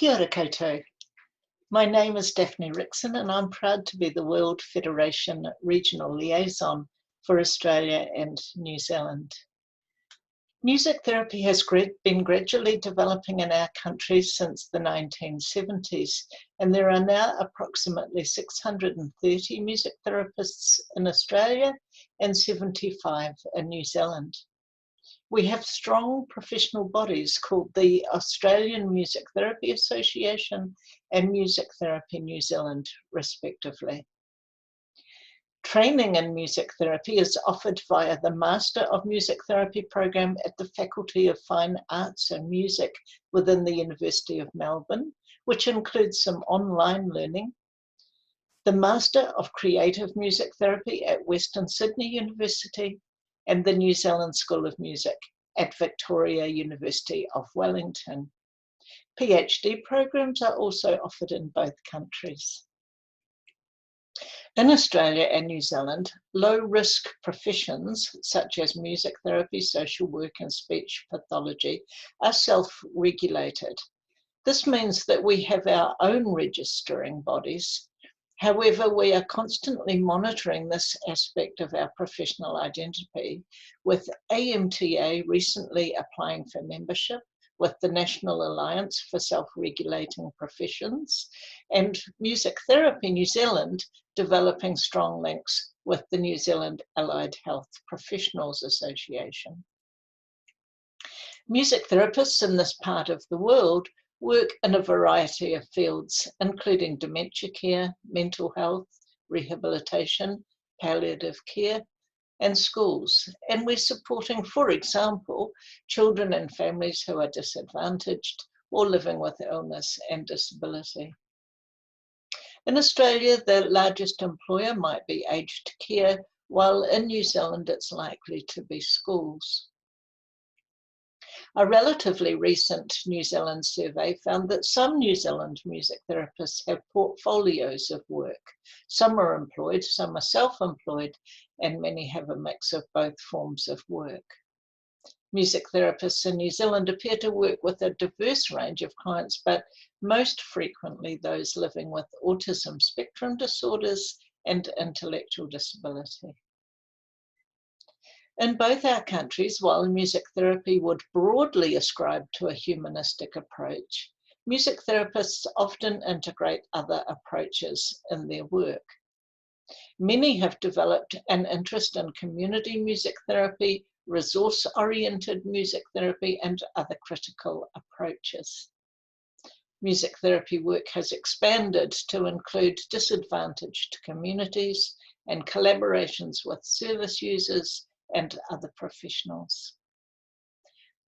Kia ora koutou. My name is Daphne Rickson and I'm proud to be the World Federation Regional Liaison for Australia and New Zealand. Music therapy has been gradually developing in our country since the 1970s, and there are now approximately 630 music therapists in Australia and 75 in New Zealand. We have strong professional bodies called the Australian Music Therapy Association and Music Therapy New Zealand, respectively. Training in music therapy is offered via the Master of Music Therapy program at the Faculty of Fine Arts and Music within the University of Melbourne, which includes some online learning. The Master of Creative Music Therapy at Western Sydney University, and the New Zealand School of Music at Victoria University of Wellington. PhD programs are also offered in both countries. In Australia and New Zealand, low-risk professions such as music therapy, social work and speech pathology are self-regulated. This means that we have our own registering bodies. However, we are constantly monitoring this aspect of our professional identity, with AMTA recently applying for membership with the National Alliance for Self-Regulating Professions, and Music Therapy New Zealand developing strong links with the New Zealand Allied Health Professionals Association. Music therapists in this part of the world work in a variety of fields, including dementia care, mental health, rehabilitation, palliative care, and schools. And we're supporting, for example, children and families who are disadvantaged or living with illness and disability. In Australia, the largest employer might be aged care, while in New Zealand, it's likely to be schools. A relatively recent New Zealand survey found that some New Zealand music therapists have portfolios of work. Some are employed, some are self-employed, and many have a mix of both forms of work. Music therapists in New Zealand appear to work with a diverse range of clients, but most frequently those living with autism spectrum disorders and intellectual disability. In both our countries, while music therapy would broadly ascribe to a humanistic approach, music therapists often integrate other approaches in their work. Many have developed an interest in community music therapy, resource-oriented music therapy, and other critical approaches. Music therapy work has expanded to include disadvantaged communities and collaborations with service users and other professionals.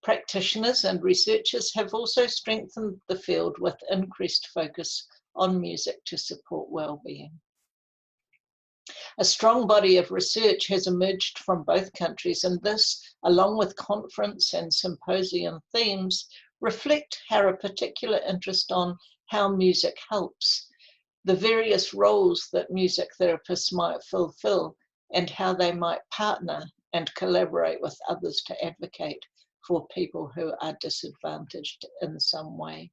Practitioners and researchers have also strengthened the field with increased focus on music to support well-being. A strong body of research has emerged from both countries, and this, along with conference and symposium themes, reflect a particular interest on how music helps, the various roles that music therapists might fulfill, and how they might partner and collaborate with others to advocate for people who are disadvantaged in some way.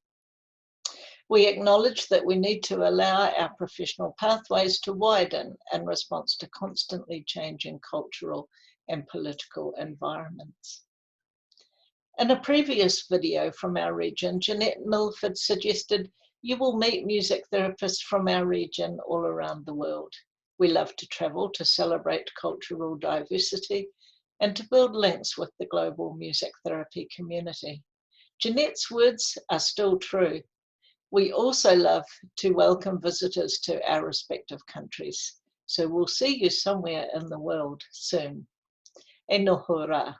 We acknowledge that we need to allow our professional pathways to widen in response to constantly changing cultural and political environments. In a previous video from our region, Jeanette Milford suggested you will meet music therapists from our region all around the world. We love to travel to celebrate cultural diversity and to build links with the global music therapy community. Jeanette's words are still true. We also love to welcome visitors to our respective countries. So we'll see you somewhere in the world soon. E noho rā.